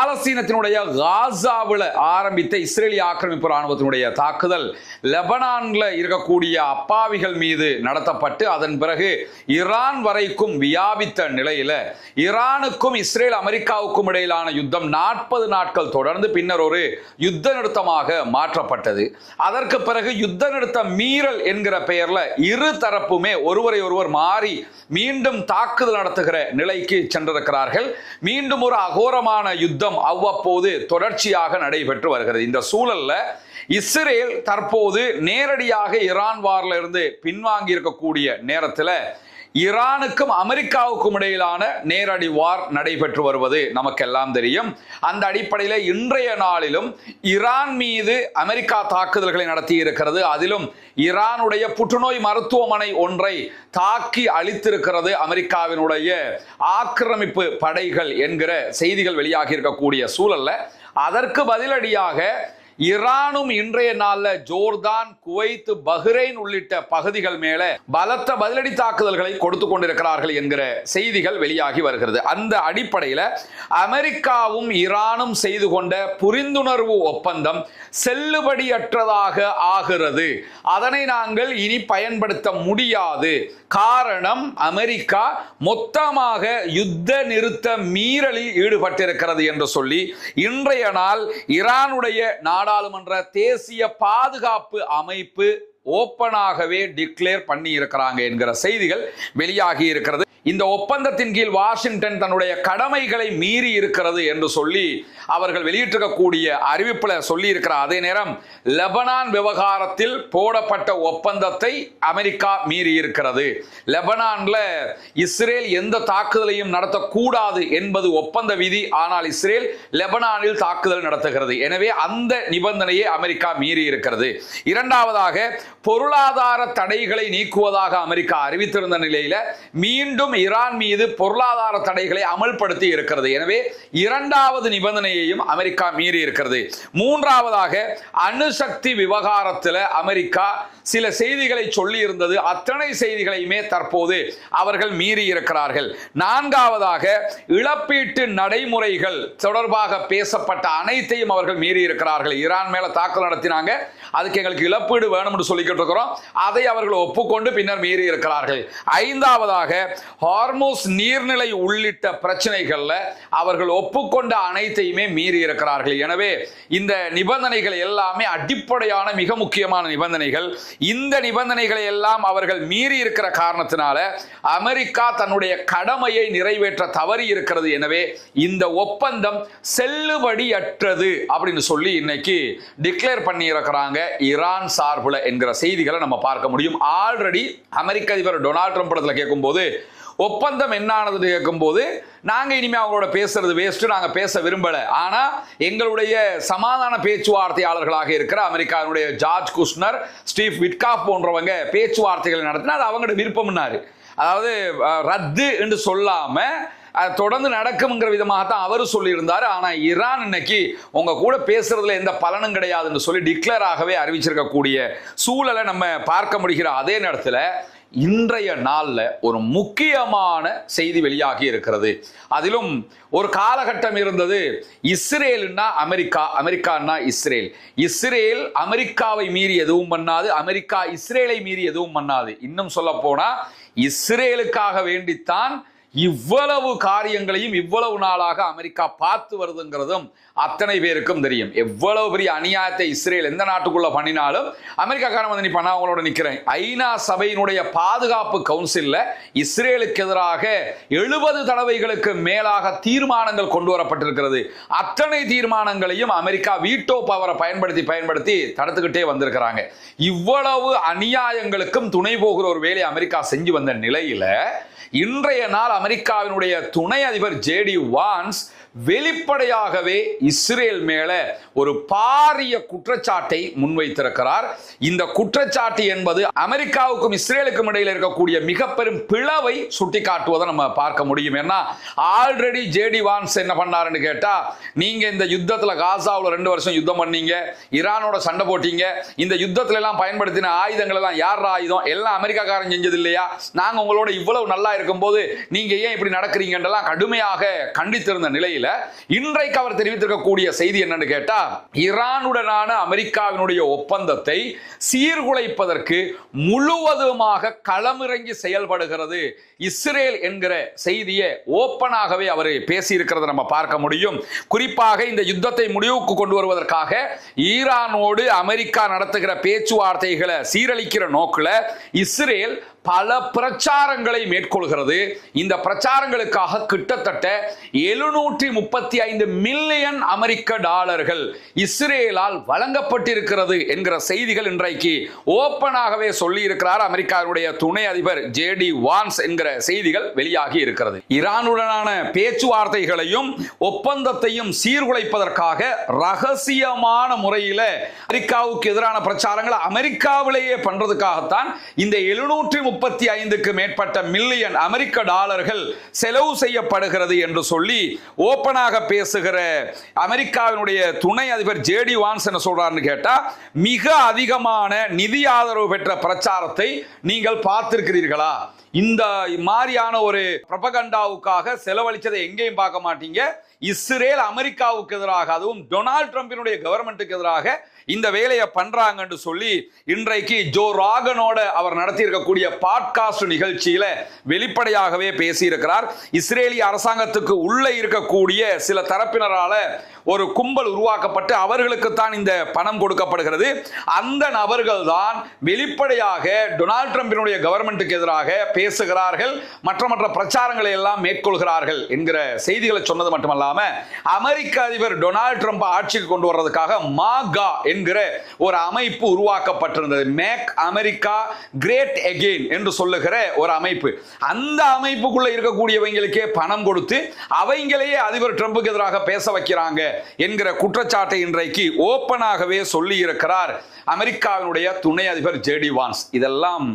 பாலஸ்தீனத்தினுடைய காசாவில் ஆரம்பித்த இஸ்ரேலிய ஆக்கிரமிப்பு ராணுவத்தினுடைய தாக்குதல் லெபனான்ல இருக்கக்கூடிய அப்பாவிகள் மீது நடத்தப்பட்டு அதன் பிறகு ஈரான் வரைக்கும் வியாபித்த நிலையில ஈரானுக்கும் இஸ்ரேல் அமெரிக்காவுக்கும் இடையிலான யுத்தம் 40 நாட்கள் தொடர்ந்து பின்னர் ஒரு யுத்த நிறுத்தமாக மாற்றப்பட்டது. அதற்கு பிறகு யுத்த நிறுத்த மீறல் என்கிற பெயர்ல இரு தரப்புமே ஒருவரை ஒருவர் மாறி மீண்டும் தாக்குதல் நடத்துகிற நிலைக்கு சென்றிருக்கிறார்கள். மீண்டும் ஒரு அகோரமான யுத்தம் அவ்வப்போது தொடர்ச்சியாக நடைபெற்று வருகிறது. இந்த சூழல்ல இஸ்ரேல் தற்போது நேரடியாக ஈரான் வார்ல இருந்து பின்வாங்கி இருக்கக்கூடிய நேரத்தில் ஈரானுக்கும் அமெரிக்காவுக்கும் இடையிலான நேரடி வார் நடைபெற்று வருவது நமக்கெல்லாம் தெரியும். அந்த அடிப்படையில் இன்றைய நாளிலும் ஈரான் மீது அமெரிக்கா தாக்குதல்களை நடத்தி இருக்கிறது. அதிலும் ஈரானுடைய புற்றுநோய் மருத்துவமனை ஒன்றை தாக்கி அழித்திருக்கிறது அமெரிக்காவினுடைய ஆக்கிரமிப்பு படைகள் என்கிற செய்திகள் வெளியாகி இருக்கக்கூடிய சூழல்ல அதற்கு பதிலடியாக ஈரானும் இன்றைய நாள்ல ஜோர்தான், குவைத், பஹ்ரைன் உள்ளிட்ட பகுதிகள் மேல பலத்த பதிலடி தாக்குதல்களை கொடுத்து கொண்டிருக்கிறார்கள் என்கிற செய்திகள் வெளியாகி வருகிறது. அந்த அடிப்படையில் அமெரிக்காவும் ஈரானும் செய்து கொண்ட புரிந்துணர்வு ஒப்பந்தம் செல்லுபடியற்றதாக ஆகிறது. அதனை நாங்கள் இனி பயன்படுத்த முடியாது. காரணம், அமெரிக்கா மொத்தமாக யுத்த நிறுத்த மீறலில் ஈடுபட்டிருக்கிறது என்று சொல்லி இன்றைய நாள் ஈரானுடைய நாடாளுமன்ற தேசிய பாதுகாப்பு அமைப்பு ஓப்பனாகவே டிக்ளேர் பண்ணி இருக்கிறாங்க என்கிற செய்திகள் வெளியாகி இருக்கிறது. இந்த ஒப்பந்தத்தின் கீழ் வாஷிங்டன் தன்னுடைய கடமைகளை மீறி இருக்கிறது என்று சொல்லி அவர்கள் வெளியிட்டிருக்கக்கூடிய அறிவிப்புல சொல்லி இருக்கிறார். அதே நேரம் லெபனான் விவகாரத்தில் போடப்பட்ட ஒப்பந்தத்தை அமெரிக்கா மீறி இருக்கிறது. லெபனான்ல இஸ்ரேல் எந்த தாக்குதலையும் நடத்தக்கூடாது என்பது ஒப்பந்த விதி. ஆனால் இஸ்ரேல் லெபனானில் தாக்குதல் நடத்துகிறது. எனவே அந்த நிபந்தனையை அமெரிக்கா மீறி இருக்கிறது. இரண்டாவதாக பொருளாதார தடைகளை நீக்குவதாக அமெரிக்கா அறிவித்திருந்த நிலையில மீண்டும் ஈரான் மீது பொருளாதார தடைகளை அமல்படுத்தி இருக்கிறது. எனவே இரண்டாவது நிபந்தனையையும் அமெரிக்கா மீறி இருக்கிறது. மூன்றாவதாக அணுசக்தி விவகாரத்தில் அமெரிக்கா சில செய்திகளை சொல்லி இருந்தது. அத்தனை செய்திகளையுமே தற்போது அவர்கள் மீறி இருக்கிறார்கள். நான்காவதாக இழப்பீட்டு நடைமுறைகள் தொடர்பாக பேசப்பட்ட அனைத்தையும் அவர்கள் மீறி இருக்கிறார்கள். ஈரான் மேல தாக்குதல் நடத்தினாங்க, அதுக்கு எங்களுக்கு இழப்பீடு வேணும் என்று சொல்லிக்கிட்டு இருக்கிறோம். அதை அவர்கள் ஒப்புக்கொண்டு பின்னர் மீறி இருக்கிறார்கள். ஐந்தாவதாக ஹார்மோஸ் நீர்நிலை உள்ளிட்ட பிரச்சனைகள்ல அவர்கள் ஒப்புக்கொண்ட அனைத்தையுமே மீறி இருக்கிறார்கள். எனவே இந்த நிபந்தனைகள் எல்லாமே அடிப்படையான மிக முக்கியமான நிபந்தனைகள். இந்த நிபந்தனைகளை எல்லாம் அவர்கள் மீறி இருக்கிற காரணத்தினால அமெரிக்கா தன்னுடைய கடமையை நிறைவேற்ற தவறி இருக்கிறது. எனவே இந்த ஒப்பந்தம் செல்லுபடியற்றது அப்படின்னு சொல்லி இன்னைக்கு டிக்ளேர் பண்ணி இருக்கிறாங்க ஈரான் சார்புல என்கிற செய்திகளை நம்ம பார்க்க முடியும். ஆல்ரெடி அமெரிக்க அதிபர் டொனால்ட் ட்ரம்ப் இடத்துல கேட்கும்போது ஒப்பந்தம் என்னானது கேட்கும்போது நாங்கள் இனிமேல் அவங்களோட பேசுறது வேஸ்ட், நாங்கள் பேச விரும்பலை. ஆனால் எங்களுடைய சமாதான பேச்சுவார்த்தையாளர்களாக இருக்கிற அமெரிக்காவுடைய ஜார்ஜ் குஷ்னர், ஸ்டீவ் விட்காஃப் போன்றவங்க பேச்சுவார்த்தைகள் நடத்தினா அது அவங்களோட விருப்பம்னாரு. அதாவது ரத்து என்று சொல்லாம தொடர்ந்து நடக்கும்ங்கிற விதமாகத்தான் அவர் சொல்லியிருந்தார். ஆனால் ஈரான் இன்னைக்கு உங்க கூட பேசுறதுல எந்த பலனும் கிடையாதுன்னு சொல்லி டிக்ளேர் ஆகவே அறிவிச்சிருக்கக்கூடிய சூழலை நம்ம பார்க்க முடிகிற அதே நேரத்தில் இன்றைய நாள்ல ஒரு முக்கியமான செய்தி வெளியாகி இருக்கிறது. அதிலும் ஒரு காலகட்டம் இருந்தது, இஸ்ரேல்னா அமெரிக்கா, அமெரிக்கான்னா இஸ்ரேல். இஸ்ரேல் அமெரிக்காவை மீறி எதுவும் பண்ணாது, அமெரிக்கா இஸ்ரேலை மீறி எதுவும் பண்ணாது. இன்னும் சொல்ல போனா இஸ்ரேலுக்காக வேண்டித்தான் இவ்வளவு காரியங்களையும் இவ்வளவு நாளாக அமெரிக்கா பார்த்து வருதுங்கிறதும் அத்தனை பேருக்கும் தெரியும். எவ்வளவு பெரிய அநியாயத்தை இஸ்ரேல் எந்த நாட்டுக்குள்ள பண்ணினாலும் அமெரிக்காக்காரன் வந்து நீ பண்ண அவங்களோட நிற்கிறேன். ஐநா சபையினுடைய பாதுகாப்பு கவுன்சில்ல இஸ்ரேலுக்கு எதிராக 70 தடவைகளுக்கு மேலாக தீர்மானங்கள் கொண்டு வரப்பட்டிருக்கிறது. அத்தனை தீர்மானங்களையும் அமெரிக்கா வீட்டோ பவரை பயன்படுத்தி தடுத்துக்கிட்டே வந்திருக்கிறாங்க. இவ்வளவு அநியாயங்களுக்கும் துணை போகிற ஒரு வேலையை அமெரிக்கா செஞ்சு வந்த நிலையில இன்றைய நாள் அமெரிக்காவினுடைய துணை அதிபர் ஜேடி வான்ஸ் வெளிப்படையாகவே இஸ்ரேல் மேல ஒரு பாரிய குற்றச்சாட்டை முன்வைத்திருக்கிறார். இந்த குற்றச்சாட்டு என்பது அமெரிக்காவுக்கும் இஸ்ரேலுக்கும் இடையில் இருக்கக்கூடிய மிக பெரும் பிளவை சுட்டிக்காட்டுவதை நம்ம பார்க்க முடியும். ஏன்னா ஆல்ரெடி ஜேடி வான்ஸ் என்ன பண்ணாருன்னு கேட்டா, நீங்க இந்த யுத்தத்துல காசாவில் 2 வருஷம் யுத்தம் பண்ணீங்க, ஈரானோட சண்டை போட்டீங்க, இந்த யுத்தத்துல எல்லாம் பயன்படுத்தின ஆயுதங்கள் எல்லாம் யார் ஆயுதம், எல்லாம் அமெரிக்காக்காரன் செஞ்சது இல்லையா? நாங்க உங்களோட இவ்வளவு நல்லா இருக்கும் போது நீங்க நீங்க ஏன் இப்படி நடக்கிறீங்கன்றலாம் கடுமையாக கண்டித்திருந்த நிலையில இன்றைக்கு அவர் தெரிவித்திருக்கக்கூடிய செய்தி என்னன்னு கேட்டா, ஈரானுடனான அமெரிக்காவினுடைய ஒப்பந்தத்தை சீர்குலைப்பதற்கு முழுவதுமாக களமிறங்கி செயல்படுகிறது இஸ்ரேல் என்கிற செய்தியை ஓப்பனாகவே அவர் பேசியிருக்கிறத நம்ம பார்க்க முடியும். குறிப்பாக இந்த யுத்தத்தை முடிவுக்கு கொண்டு வருவதற்காக ஈரானோடு அமெரிக்கா நடத்துகிற பேச்சுவார்த்தைகளை சீரழிக்கிற நோக்கில் இஸ்ரேல் பல பிரச்சாரங்களை மேற்கொள்கிறது. இந்த பிரச்சாரங்களுக்காக கிட்டத்தட்ட 735 மில்லியன் அமெரிக்க டாலர்கள் இஸ்ரேலால் வழங்கப்பட்டிருக்கிறது என்கிற செய்திகள் இன்றைக்கு ஓப்பனாகவே சொல்லி இருக்கிறார் அமெரிக்காவுடைய துணை அதிபர் ஜேடி வான்ஸ் என்கிற செய்திகள் வெளியாகி இருக்கிறது. ஈரானுடனான பேச்சுவார்த்தைகளையும் ஒப்பந்தத்தையும் சீர்குலைப்பதற்காக ரகசியமான முறையில் அமெரிக்காவுக்கு எதிரான பிரச்சாரங்களை அமெரிக்காவிலேயே பண்றதுக்காகத்தான் இந்த 735க்கு மேற்பட்ட மில்லியன் அமெரிக்க டாலர்கள் செலவு செய்யப்படுகிறது என்று சொல்லி ஓப்பனாக பேசுகிற அமெரிக்காவினுடைய துணை அதிபர் ஜேடி வான்ஸ் என்ன சொல்றாருன்னு கேட்டா, மிக அதிகமான நிதி ஆதரவு பெற்ற பிரச்சாரத்தை நீங்கள் பார்த்திருக்கிறீர்களா? இந்த மாதிரியான ஒரு புரபகண்டாவுக்காக செலவழிச்சதை எங்கேயும் பார்க்க மாட்டீங்க. இஸ்ரேல் அமெரிக்காவுக்கு எதிராக, அதுவும் டொனால்ட் ட்ரம்பினுடைய கவர்மெண்ட்டுக்கு எதிராக இந்த வேலையை பண்றாங்கன்னு சொல்லி இன்றைக்கு ஜோ ராகனோட அவர் நடத்தி இருக்கக்கூடிய பாட்காஸ்ட் நிகழ்ச்சியில வெளிப்படையாகவே பேசியிருக்கிறார். இஸ்ரேலிய அரசாங்கத்துக்கு உள்ள இருக்கக்கூடிய சில தரப்பினரால ஒரு கும்பல் உருவாக்கப்பட்டு அவர்களுக்கு தான் இந்த பணம் கொடுக்கப்படுகிறது. அந்த நபர்கள் தான் வெளிப்படையாக டொனால்ட் ட்ரம்பினுடைய கவர்மெண்ட்டுக்கு எதிராக பேசுகிறார்கள், மற்ற பிரச்சாரங்களை எல்லாம் மேற்கொள்கிறார்கள் என்கிற செய்திகளை சொன்னது மட்டுமல்லாம அமெரிக்க அதிபர் டொனால்ட் ட்ரம்ப் ஆட்சிக்கு கொண்டு வர்றதுக்காக மாகா என்கிற ஒரு அமைப்பு உருவாக்கப்பட்டிருந்தது. மேக் அமெரிக்கா கிரேட் அகெயின் என்று சொல்லுகிற ஒரு அமைப்பு. அந்த அமைப்புக்குள்ள இருக்கக்கூடியவங்களுக்கே பணம் கொடுத்து அவங்களையே அதிபர் ட்ரம்புக்கு எதிராக பேச வைக்கிறாங்க என்கிற குற்றச்சாட்டை இன்றைக்கு ஓப்பனாகவே சொல்லி இருக்கிறார் அமெரிக்காவினுடைய துணை அதிபர் ஜேடி வான்ஸ். இதெல்லாம்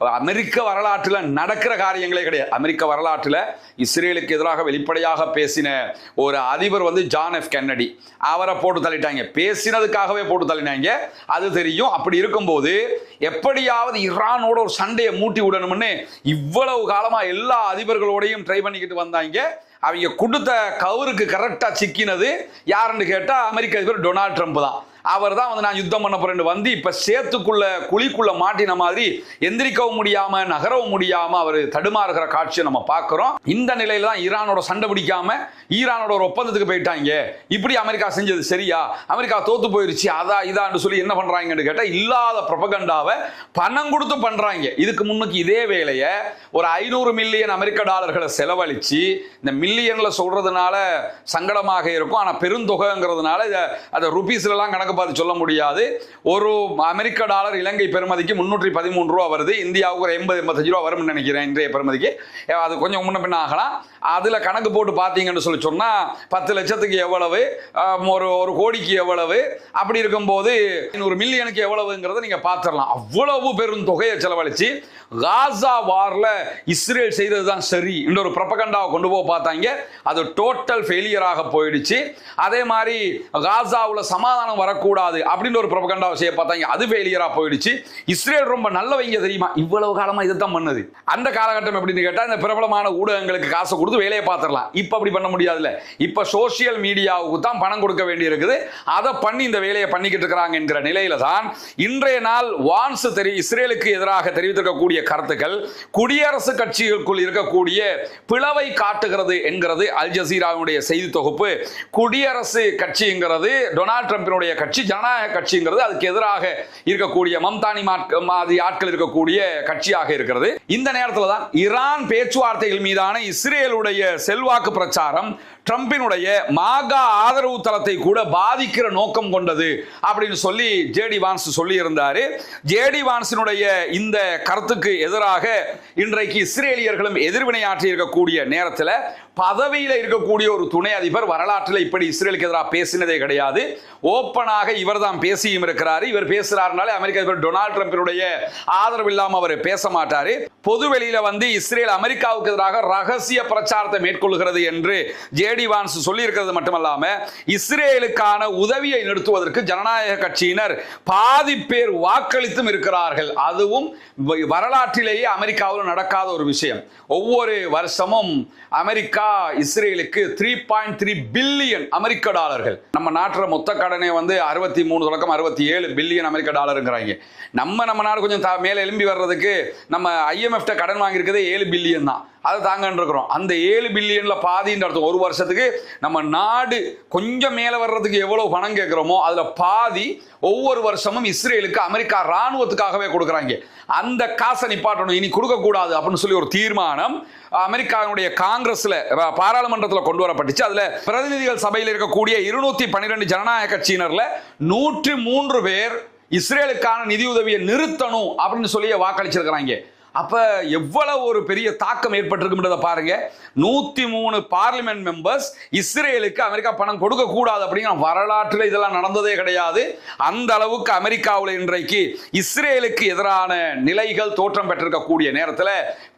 அமெரிக்க வரலாற்றில் நடக்கிற காரியங்களே கிடையாது. அமெரிக்க வரலாற்றில் இஸ்ரேலுக்கு எதிராக வெளிப்படையாக பேசின ஒரு அதிபர் ஜான் எஃப் கென்னடி. அவரை போட்டு தள்ளிட்டாங்க, பேசினதுக்காகவே போட்டு தள்ளினாங்க, அது தெரியும். அப்படி இருக்கும்போது எப்படியாவது ஈரானோட ஒரு சண்டையை மூட்டி விடணும்னு இவ்வளவு காலமா எல்லா அதிபர்களோடையும் ட்ரை பண்ணிக்கிட்டு வந்தாங்க. அவங்க கொடுத்த கவருக்கு கரெக்டா சிக்கினது யாருன்னு கேட்டா அமெரிக்க அதிபர் டொனால்ட் ட்ரம்ப் தான். அவர் தான் நான் யுத்தம் பண்ண போறேன் இப்ப சேத்துக்குள்ள குழிக்குள்ள மாட்டின மாதிரி எந்திரிக்கவும் முடியாம நகரவும் முடியாம அவர் தடுமாறுகிற காட்சியை நம்ம பார்க்கிறோம். இந்த நிலையில தான் ஈரானோட சண்டை பிடிக்காம ஈரானோட ஒரு ஒப்பந்தத்துக்கு போயிட்டாங்க. இப்படி அமெரிக்கா செஞ்சது சரியா? அமெரிக்கா தோத்து போயிருச்சு, அதா இதான்னு சொல்லி என்ன பண்றாங்கன்னு கேட்டா இல்லாத புரபகண்டாவை பணம் கொடுத்து பண்றாங்க. இதுக்கு முன்னுக்கு இதே வேலையை ஒரு 500 மில்லியன் அமெரிக்க டாலர்களை செலவழிச்சு, இந்த மில்லியன்ல சொல்றதுனால சங்கடமாக இருக்கும், ஆனா பெருந்தொகைங்கிறதுனால அதை ருபீஸ்ல எல்லாம் கணக்கு பார்த்து சொல்ல முடியாது. ஒரு அமெரிக்க டாலர் இலங்கை பெறுமதிக்கு 313 ரூபா வருது. இந்தியாவுக்கு ஒரு 80-85 ரூபா வரும் நினைக்கிறேன் இன்றைய பெறுமதிக்கு. அது கொஞ்சம் முன்ன பின்ன ஆகலாம். அதுல கணக்கு போட்டு பார்த்தீங்கன்னு சொல்லி சொன்னா 10 லட்சத்துக்கு எவ்வளவு, ஒரு கோடிக்கு எவ்வளவு, அப்படி இருக்கும்போது 100 மில்லியனுக்கு எவ்வளவுங்கிறத நீங்க பார்த்துடலாம். அவ்வளவு பெரும் தொகையை செலவழிச்சு காசா வார்ல இஸ்ரேல் செய்ததுதான் சரி என்ற ஒரு புரபகண்டாவை கொண்டு போக பார்த்தாங்க. அது டோட்டல் ஃபெயிலியராக போயிடுச்சு. அதே மாதிரி காசாவுல சமாதானம் வரக்கூடாது அப்படின்னு ஒரு புரபகண்டாவை செய்ய பார்த்தாங்க, அது ஃபெயிலியரா போயிடுச்சு. இஸ்ரேல் ரொம்ப நல்லவங்க தெரியுமா, இவ்வளவு காலமா இதைத்தான் பண்ணது. அந்த காலகட்டம் எப்படின்னு கேட்டா இந்த பிரபலமான ஊடகங்களுக்கு காசு கொடுத்து வேலையை பார்த்துடலாம். இப்ப அப்படி பண்ண முடியாதுல்ல. இப்ப சோசியல் மீடியாவுக்கு தான் பணம் கொடுக்க வேண்டி இருக்குது. அதை பண்ணி இந்த வேலையை பண்ணிக்கிட்டு இருக்கிறாங்க என்கிற நிலையில தான் இன்றைய நாள் வான்ஸ் இஸ்ரேலுக்கு எதிராக தெரிவித்திருக்கக்கூடிய கருத்துக்கள் குடியரசு கட்சிகளுக்குள் இருக்கக்கூடிய பிளவை காட்டுகிறது என்கிறது அல் ஜசீராவுடைய செய்தி தொகுப்பு. குடியரசு கட்சிங்கிறது டொனால்ட் ட்ரம்பினுடைய கட்சி, ஜனநாயக கட்சிங்கிறது அதுக்கு எதிராக இருக்கக்கூடிய மம்தானி மாதிரி ஆட்கள் இருக்கக்கூடிய கட்சியாக இருக்கிறது. இந்த நேரத்தில் தான் ஈரான் பேச்சுவார்த்தைகள் மீதான இஸ்ரேலுடைய செல்வாக்கு பிரச்சாரம் ட்ரம்பினுடைய மாகா ஆதரவு தளத்தை கூட பாதிக்கிற நோக்கம் கொண்டது அப்படின்னு சொல்லி ஜேடி வான்ஸ் சொல்லி இருந்தாரு. ஜேடி வான்ஸினுடைய இந்த கருத்துக்கு எதிராக இன்றைக்கு இஸ்ரேலியர்களும் எதிர்வினையாற்றி இருக்கக்கூடிய நேரத்தில் பதவியில் இருக்கக்கூடிய ஒரு துணை அதிபர் வரலாற்றில் இப்படி இஸ்ரேலுக்கு எதிராக பேசினதே கிடையாது. ஓப்பனாக இவர் தான் பேசியும் இருக்கிறார். இவர் பேசுறாருனாலே அமெரிக்க அதிபர் டொனால்ட் ட்ரம்பினுடைய ஆதரவு இல்லாம அவர் பேச மாட்டாரு. பொது வெளியில வந்து இஸ்ரேல் அமெரிக்காவுக்கு எதிராக ரகசிய பிரச்சாரத்தை மேற்கொள்கிறது என்று ஜேடி வான்ஸ் சொல்லி இருக்கிறது மட்டுமல்லாம இஸ்ரேலுக்கான உதவியை நிறுத்துவதற்கு ஜனநாயக கட்சியினர் பாதி பேர் வாக்களித்தும் இருக்கிறார்கள். அதுவும் வரலாற்றிலேயே அமெரிக்காவில் நடக்காத ஒரு விஷயம். ஒவ்வொரு வருஷமும் அமெரிக்கா இஸ்ரேலுக்கு 3.3 பில்லியன் அமெரிக்க டாலர்கள், நம்ம நாட்டில் மொத்த கடனை வந்து 63 தொடக்கம் 67 பில்லியன் அமெரிக்க டாலருங்கிறாங்க. நம்ம நாடு கொஞ்சம் மேலே எழும்பி வர்றதுக்கு நம்ம IMF கடன் வாங்கியிருக்கதே 7 பில்லியன் தான். அதை தாங்கன்னு இருக்கிறோம். அந்த 7 பில்லியன்ல பாதின்ற அர்த்தம் ஒரு வருஷத்துக்கு நம்ம நாடு கொஞ்சம் மேலே வர்றதுக்கு எவ்வளவு பணம் கேட்கிறோமோ அதுல பாதி ஒவ்வொரு வருஷமும் இஸ்ரேலுக்கு அமெரிக்கா ராணுவத்துக்காகவே கொடுக்குறாங்க. அந்த காசை நிப்பாட்டணும், இனி கொடுக்க கூடாது அப்படின்னு சொல்லி ஒரு தீர்மானம் அமெரிக்காவுடைய காங்கிரஸ்ல பாராளுமன்றத்தில் கொண்டு வரப்பட்டுச்சு. அதுல பிரதிநிதிகள் சபையில் இருக்கக்கூடிய 212 ஜனநாயக கட்சியினர்ல 103 பேர் இஸ்ரேலுக்கான நிதியுதவியை நிறுத்தணும் அப்படின்னு சொல்லி வாக்களிச்சிருக்கிறாங்க. அப்ப எவ்வளவு ஒரு பெரிய தாக்கம் ஏற்பட்டிருக்குன்றத பாருங்க. 103 பார்லிமெண்ட் மெம்பர்ஸ் இஸ்ரேலுக்கு அமெரிக்கா பணம் கொடுக்க கூடாது அப்படிங்கிற வரலாற்றில் இதெல்லாம் நடந்ததே கிடையாது. அந்த அளவுக்கு அமெரிக்காவில் இன்றைக்கு இஸ்ரேலுக்கு எதிரான நிலைகள் தோற்றம் பெற்றிருக்கக்கூடிய நேரத்தில்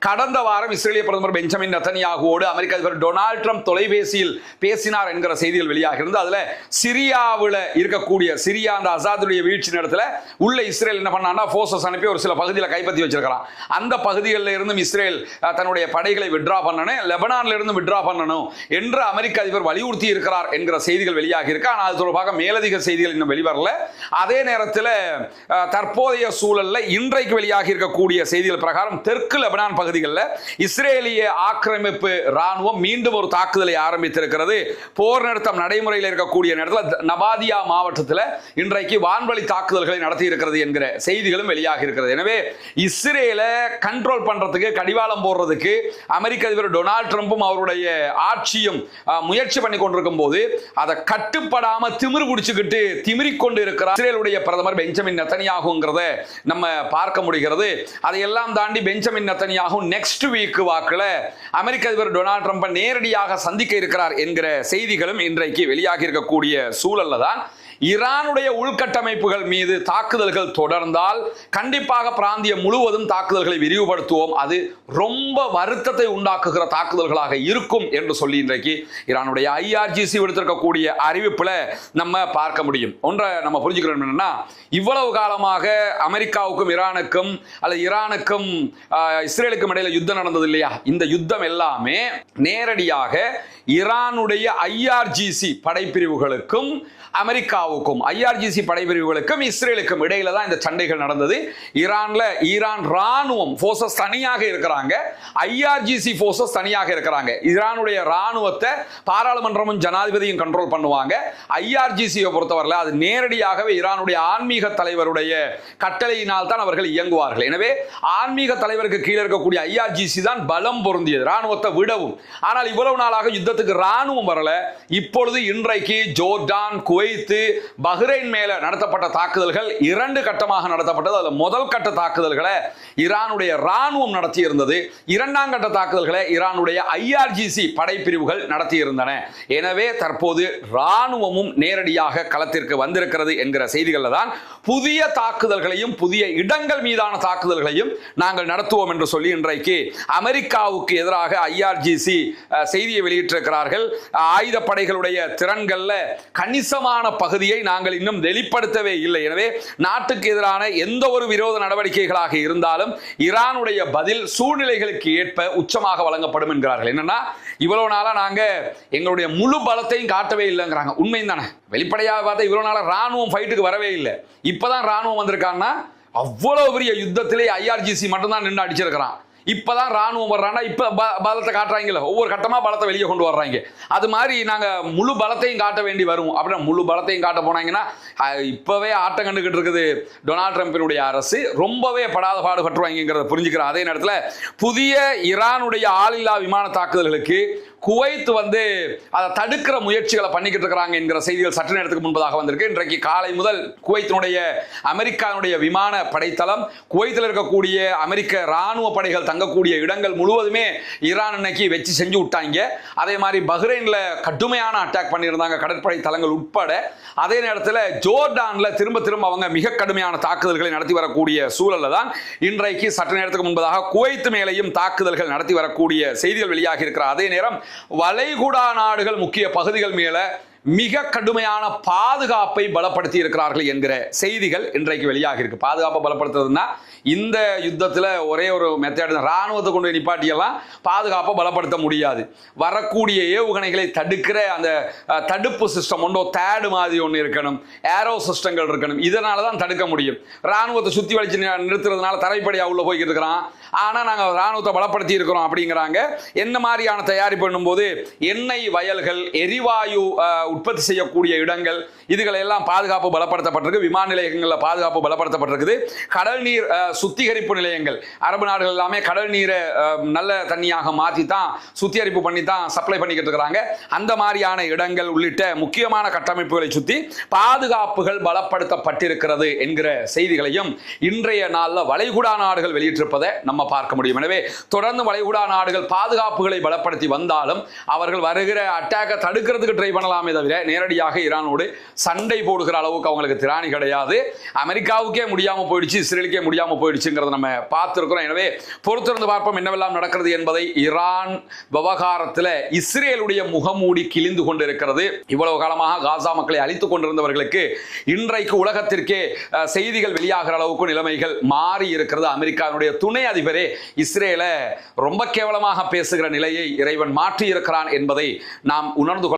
கடந்த வாரம் இஸ்ரேலிய பிரதமர் பெஞ்சமின் நெதன்யாகுவோடு அமெரிக்க அதிபர் டொனால்ட் ட்ரம்ப் தொலைபேசியில் பேசினார் என்கிற செய்திகள் வெளியாக இருந்து அதுல சிரியாவில் இருக்கக்கூடிய சிரியா அந்த அசாதுடைய வீழ்ச்சி நேரத்தில் உள்ள இஸ்ரேல் என்ன பண்ணான்னா போர்சஸ் அனுப்பி ஒரு சில பகுதியில் கைப்பற்றி வச்சிருக்கிறான். அந்த பகுதிகளில் இருந்தும் இஸ்ரேல் தன்னுடைய படைகளை விட்ரா பண்ணணும், லெபனான்ல இருந்து விட்ரா பண்ணணும் என்று அமெரிக்க அதிபர் வலியுறுத்தி இருக்கிறார் என்கிற செய்திகள் வெளியாகி இருக்கு. ஆனால் அது தொடர்பாக மேலதிக செய்திகள் இன்னும் வெளிவரல. அதே நேரத்தில் தற்போதைய சூழல்ல இன்றைக்கு வெளியாகி இருக்கக்கூடிய செய்திகள் பிரகாரம் தெற்கு லெபனான் பகுதிகளில் இஸ்ரேலிய ஆக்கிரமிப்பு ராணுவம் மீண்டும் ஒரு தாக்குதலை ஆரம்பித்திருக்கிறது. போர் நிறுத்தம் நடைமுறையில் இருக்கக்கூடிய நேரத்தில் நபாதியா மாவட்டத்தில் இன்றைக்கு வான்வழி தாக்குதல்களை நடத்தி இருக்கிறது என்கிற செய்திகளும் வெளியாகி இருக்கிறது. எனவே இஸ்ரேலை கண்ட்ரோல் பண்றதுக்கு கடிவாளம் போடுறதுக்கு அமெரிக்க அதிபர் டொனால்ட் ட்ரம்பும் அவருடைய ஆட்சியும் முயற்சி பண்ணி கொண்டிருக்கும் போது அதை கட்டுப்படாம திமிரு குடிச்சுக்கிட்டு திமிரிக் கொண்டு இருக்கிறார் இஸ்ரேலுடைய பிரதமர் பெஞ்சமின் நெதன்யாகுங்கிறத நம்ம பார்க்க முடிகிறது. அதையெல்லாம் தாண்டி பெஞ்சமின் நெதன்யாகு நெக்ஸ்ட் வீக் வாக்குல அமெரிக்க அதிபர் டொனால்ட் ட்ரம்பை நேரடியாக சந்திக்க இருக்கிறார் என்கிற செய்திகளும் இன்றைக்கு வெளியாகி இருக்கக்கூடிய சூழல்ல தான் ஈரானுடைய உள்கட்டமைப்புகள் மீது தாக்குதல்கள் தொடர்ந்தால் கண்டிப்பாக பிராந்தியம் முழுவதும் தாக்குதல்களை விரிவுபடுத்துவோம், அது ரொம்ப வருத்தத்தை உண்டாக்குகிற தாக்குதல்களாக இருக்கும் என்று சொல்லி இன்றைக்கு ஈரானுடைய IRGC விடுத்திருக்கக்கூடிய அறிவிப்புல நம்ம பார்க்க முடியும். ஒன்றை நம்ம புரிஞ்சுக்கிறோம் என்னன்னா, இவ்வளவு காலமாக அமெரிக்காவுக்கும் ஈரானுக்கும் அல்லது ஈரானுக்கும் இஸ்ரேலுக்கும் இடையில யுத்தம் நடந்தது இல்லையா, இந்த யுத்தம் எல்லாமே நேரடியாக ஈரானுடைய IRGC படைப்பிரிவுகளுக்கும் அமெரிக்காவுக்கும் IRGC படைப்பிரிவுகளுக்கும் இஸ்ரேலுக்கும் இடையில தான் இந்த சண்டைகள் நடந்தது. ஈரான் ராணுவம் போர்சஸ் தனியாக இருக்கிறாங்க, IRGC போர்சஸ் தனியாக இருக்கிறாங்க. ஈரானுடைய ராணுவத்தை பாராளுமன்றமும் ஜனாதிபதியும் கண்ட்ரோல் பண்ணுவாங்க. IRGCயை பொறுத்தவரையில் அது நேரடியாகவே ஈரானுடைய ஆன்மீக தலைவருடைய கட்டளையினால் தான் அவர்கள் இயங்குவார்கள். எனவே ஆன்மீக தலைவருக்கு கீழே இருக்கக்கூடிய IRGC தான் பலம் பொருந்தியது ராணுவத்தை விடவும். ஆனால் இவ்வளவு நாளாக யுத்தத்துக்கு ராணுவம் வரல. இப்பொழுது இன்றைக்கு ஜோர்டான், குவைத், பஹ்ரைன் மேல நடத்தப்பட்ட தாக்குதல்கள் 2 கட்டமாக நடத்தப்பட்டது. அதுல முதல் கட்ட தாக்குதல்களை ஈரானுடைய ராணுவம் நடத்தி இருந்தது. 2ஆம் கட்ட தாக்குதல்களை ஈரானுடைய IRGC படைப்பிரிவுகள் நடத்தி இருந்தன. எனவே தற்போது ராணுவமும் நேரடியாக களத்திற்கு வந்திருக்கிறது என்கிற செய்திகள் தான் புதிய தாக்குதல்களையும் புதிய இடங்கள் மீதான தாக்குதல்களையும் நாங்கள் நடத்துவோம் என்று சொல்லி இன்றைக்கு அமெரிக்காவுக்கு எதிராக IRGC செய்தியை வெளியிட்டிருக்கிறார்கள். ஆயுதப்படைகளுடைய திறன்கள்ல கணிசமான பகுதியை நாங்கள் இன்னும் வெளிப்படுத்தவே இல்லை. எனவே நாட்டுக்கு எதிரான எந்த ஒரு விரோத நடவடிக்கைகளாக இருந்தாலும் ஈரானுடைய பதில் சூழ்நிலைகளுக்கு ஏற்ப உச்சமாக வழங்கப்படும் என்கிறார்கள். என்னன்னா, இவ்வளவு நாளா நாங்க எங்களுடைய முழு பலத்தையும் காட்டவே இல்லைங்கிறாங்க. உண்மை தானே? வெளிப்படையாக பார்த்தா இவ்வளவு நாளா ராணுவம் ஃபைட்டுக்கு வரவே இல்லை. இப்பதான் ராணுவம் வந்திருக்காங்கன்னா அவ்வளவு பெரிய யுத்தத்திலே IRGC மட்டும்தான் நின்று அடிச்சிருக்கிறான். இப்பதான் ராணுவம் வர்றாங்கன்னா இப்ப பலத்தை காட்டுறாங்கல்ல, ஒவ்வொரு கட்டமா பலத்தை வெளியே கொண்டு வர்றாங்க. அது மாதிரி நாங்க முழு பலத்தையும் காட்ட வேண்டி வரும். அப்படின்னா முழு பலத்தையும் காட்ட போனாங்கன்னா இப்பவே ஆட்டம் கண்டுகிட்டு இருக்குது டொனால்ட் ட்ரம்பினுடைய அரசு. ரொம்பவே படாத பாடுபட்டுருவாங்கிறத புரிஞ்சுக்கிற அதே நேரத்தில் புதிய ஈரானுடைய ஆளில்லா விமான தாக்குதல்களுக்கு குவைத் வந்து அதை தடுக்கிற முயற்சிகளை பண்ணிக்கிட்டு இருக்கிறாங்க என்கிற செய்திகள் சற்று நேரத்துக்கு முன்பதாக வந்திருக்கு. இன்றைக்கு காலை முதல் குவைத்தினுடைய அமெரிக்காவுடைய விமான படைத்தளம், குவைத்தில் இருக்கக்கூடிய அமெரிக்க ராணுவ படைகள் தங்கக்கூடிய இடங்கள் முழுவதுமே ஈரான் இன்னைக்கு வச்சு செஞ்சு விட்டாங்க. அதே மாதிரி பஹ்ரைன்ல கடுமையான அட்டாக் பண்ணியிருந்தாங்க, கடற்படை தளங்கள் உட்பட. அதே நேரத்தில் ஜோர்டான்ல திரும்ப திரும்ப அவங்க மிக கடுமையான தாக்குதல்களை நடத்தி வரக்கூடிய சூழல்ல தான் இன்றைக்கு சற்று நேரத்துக்கு முன்பதாக குவைத் மேலையும் தாக்குதல்கள் நடத்தி வரக்கூடிய செய்திகள் வெளியாகி இருக்கிற அதே நேரம் வளைகுடா நாடுகள் முக்கிய பகுதிகள் மேல மிக கடுமையான பாதுகாப்பை பலப்படுத்தி இருக்கிறார்கள் என்கிற செய்திகள் இன்றைக்கு வெளியாக இருக்கு. பாதுகாப்பை பலப்படுத்துறதுன்னா இந்த யுத்தத்தில் ஒரே ஒரு மெத்தட், ராணுவத்தை கொண்டு நிப்பாட்டியெல்லாம் பாதுகாப்பை பலப்படுத்த முடியாது. வரக்கூடிய ஏவுகணைகளை தடுக்கிற அந்த தடுப்பு சிஸ்டம் ஒன்றோ தேடு மாதிரி ஒன்று இருக்கணும், ஏரோ சிஸ்டங்கள் இருக்கணும். இதனால தான் தடுக்க முடியும். ராணுவத்தை சுற்றி வலிச்சு நிறுத்துறதுனால தரைப்படையாக உள்ள போய்கிட்டு இருக்கிறான். ஆனால் நாங்கள் ராணுவத்தை பலப்படுத்தி இருக்கிறோம் அப்படிங்கிறாங்க. என்ன மாதிரியான தயாரிப்பு பண்ணும்போது எண்ணெய் வயல்கள், எரிவாயு உற்பத்தி செய்யக்கூடிய இடங்கள், இதுகளை எல்லாம் பாதுகாப்பு பலப்படுத்தப்பட்டிருக்கு. விமான நிலையங்களில் பாதுகாப்பு பலப்படுத்தப்பட்டிருக்குது. கடல் நீர் சுத்திகரிப்பு நிலையங்கள், அரபு நாடுகள் எல்லாமே கடல் நீரை நல்ல தண்ணியாக மாற்றி தான் சுத்திகரிப்பு பண்ணி தான் சப்ளை பண்ணிக்கிட்டு இருக்கிறாங்க. அந்த மாதிரியான இடங்கள் உள்ளிட்ட முக்கியமான கட்டமைப்புகளை சுற்றி பாதுகாப்புகள் பலப்படுத்தப்பட்டிருக்கிறது என்கிற செய்திகளையும் இன்றைய நாளில் வளைகுடா நாடுகள் வெளியிட்டிருப்பதை நம்ம பார்க்க முடியும். எனவே தொடர்ந்து வளைகுடா நாடுகள் பாதுகாப்புகளை பலப்படுத்தி வந்தாலும் அவர்கள் வருகிற அட்டாக்கை தடுக்கிறதுக்கு ட்ரை பண்ணலாமே தவிர நேரடியாக ஈரானோடு சண்டை போடுகிற அளவுக்கு அவங்களுக்கு திராணி கிடையாது. அமெரிக்காவுக்கே முடியாம போயிடுச்சு, இஸ்ரேலுக்கே முடியாம போயிடுச்சுங்கிறத நம்ம பார்த்திருக்கிறோம். எனவே பொறுத்திருந்து பார்ப்போம் என்னவெல்லாம் நடக்கிறது என்பதை. ஈரான் விவகாரத்தில் இஸ்ரேலுடைய முகமூடி கிழிந்து கொண்டிருக்கிறது. இவ்வளவு காலமாக காசா மக்களை அழித்துக் கொண்டிருந்தவர்களுக்கு இன்றைக்கு உலகத்திற்கே செய்திகள் வெளியாகிற அளவுக்கு நிலைமைகள் மாறி இருக்கிறது. அமெரிக்காவுடைய துணை அதிபரே இஸ்ரேலை ரொம்ப கேவலமாக பேசுகிற நிலையை இறைவன் மாற்றி இருக்கிறான் என்பதை நாம் உணர்ந்து